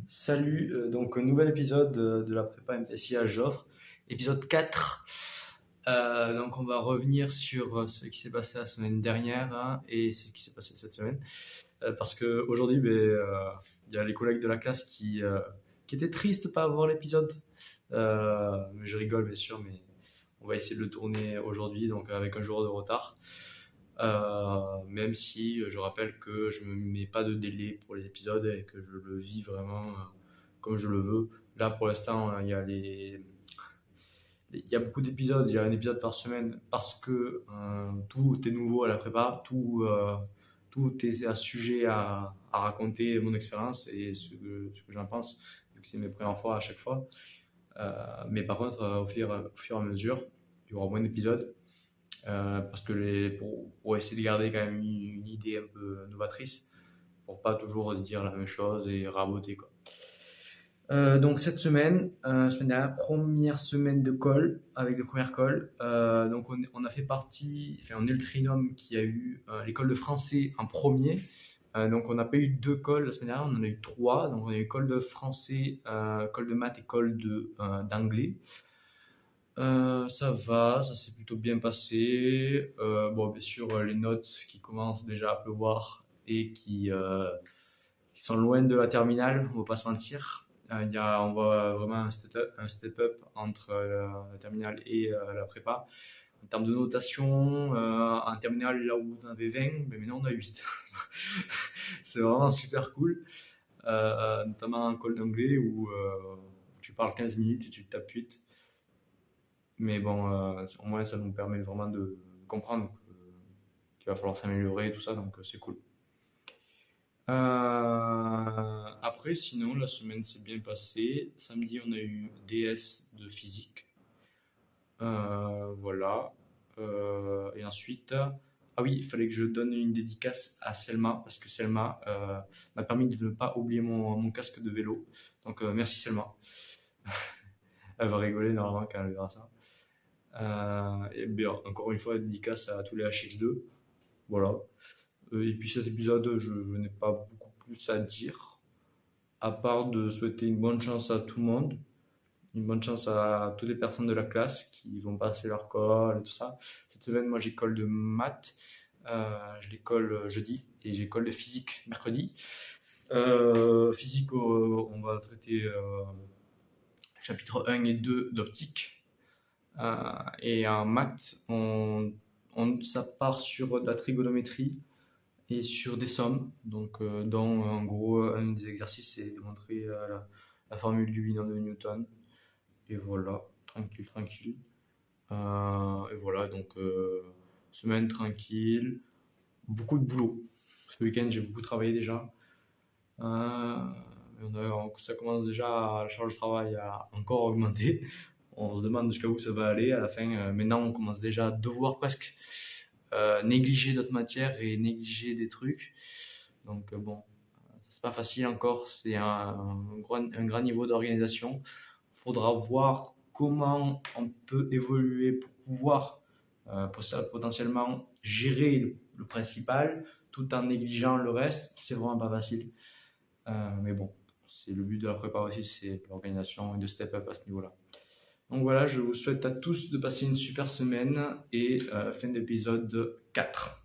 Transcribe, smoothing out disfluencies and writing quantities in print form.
Salut, donc un nouvel épisode de la prépa MPSI à Joffre, épisode 4. Donc on va revenir sur ce qui s'est passé la semaine dernière hein, et ce qui s'est passé cette semaine. Parce qu'aujourd'hui, il y a les collègues de la classe qui étaient tristes de pas avoir l'épisode. Mais je rigole bien sûr, mais on va essayer de le tourner aujourd'hui, donc avec un jour de retard. Même si je rappelle que je me mets pas de délai pour les épisodes et que je le vis vraiment comme je le veux. Là, pour l'instant, il y a beaucoup d'épisodes, il y a un épisode par semaine parce que tout est nouveau à la prépa, tout est à sujet à raconter mon expérience et ce que j'en pense, vu que c'est mes premières fois à chaque fois. Mais par contre, au fur et à mesure, il y aura moins d'épisodes parce que pour essayer de garder quand même une idée un peu novatrice, pour pas toujours dire la même chose et raboter quoi. Donc cette semaine dernière, première semaine de colle avec le premier call. Donc on a fait partie, enfin on est le trinôme qui a eu l'école de français en premier. Donc on n'a pas eu deux calls la semaine dernière, on en a eu trois. Donc on a eu colle de français, colle de maths et colle d'anglais. Ça va, ça s'est plutôt bien passé. Bon, bien sûr, les notes qui commencent déjà à pleuvoir et qui sont loin de la terminale, on va pas se mentir. On voit vraiment un step up entre la terminale et la prépa. En termes de notation, en terminale, là où on avait 20, ben maintenant on a 8. C'est vraiment super cool. Notamment en colle d'anglais où tu parles 15 minutes et tu te tapes 8. Mais bon, au moins ça nous permet vraiment de comprendre qu'il va falloir s'améliorer et tout ça, donc c'est cool. Après, sinon, la semaine s'est bien passée. Samedi, on a eu DS de physique. Voilà. Et ensuite, ah oui, il fallait que je donne une dédicace à Selma, parce que Selma m'a permis de ne pas oublier mon casque de vélo. Donc merci Selma. Elle va rigoler normalement quand elle verra ça. Et bien, encore une fois, dédicace à tous les HX2. Voilà. Et puis cet épisode, je n'ai pas beaucoup plus à dire, à part de souhaiter une bonne chance à tout le monde, une bonne chance à toutes les personnes de la classe qui vont passer leur colle et tout ça. Cette semaine, moi, j'ai colle de maths, je les colle jeudi, et j'ai colle de physique mercredi. Physique, on va traiter chapitre 1 et 2 d'optique. Et en maths, ça part sur de la trigonométrie et sur des sommes. Donc, dans en gros, un des exercices, c'est de montrer la formule du binom de Newton. Et voilà, tranquille, tranquille. Et voilà, donc semaine tranquille, beaucoup de boulot. Ce week-end, j'ai beaucoup travaillé déjà. Ça commence déjà, la charge de travail à encore augmenter. On se demande jusqu'à où ça va aller à la fin. Maintenant, on commence déjà à devoir presque négliger d'autres matières et négliger des trucs. Donc bon, c'est pas facile encore. C'est un grand niveau d'organisation. Faudra voir comment on peut évoluer pour pouvoir potentiellement gérer le principal tout en négligeant le reste. C'est vraiment pas facile. Mais bon, c'est le but de la prépa aussi, c'est l'organisation et de step up à ce niveau-là. Donc voilà, je vous souhaite à tous de passer une super semaine et fin d'épisode 4.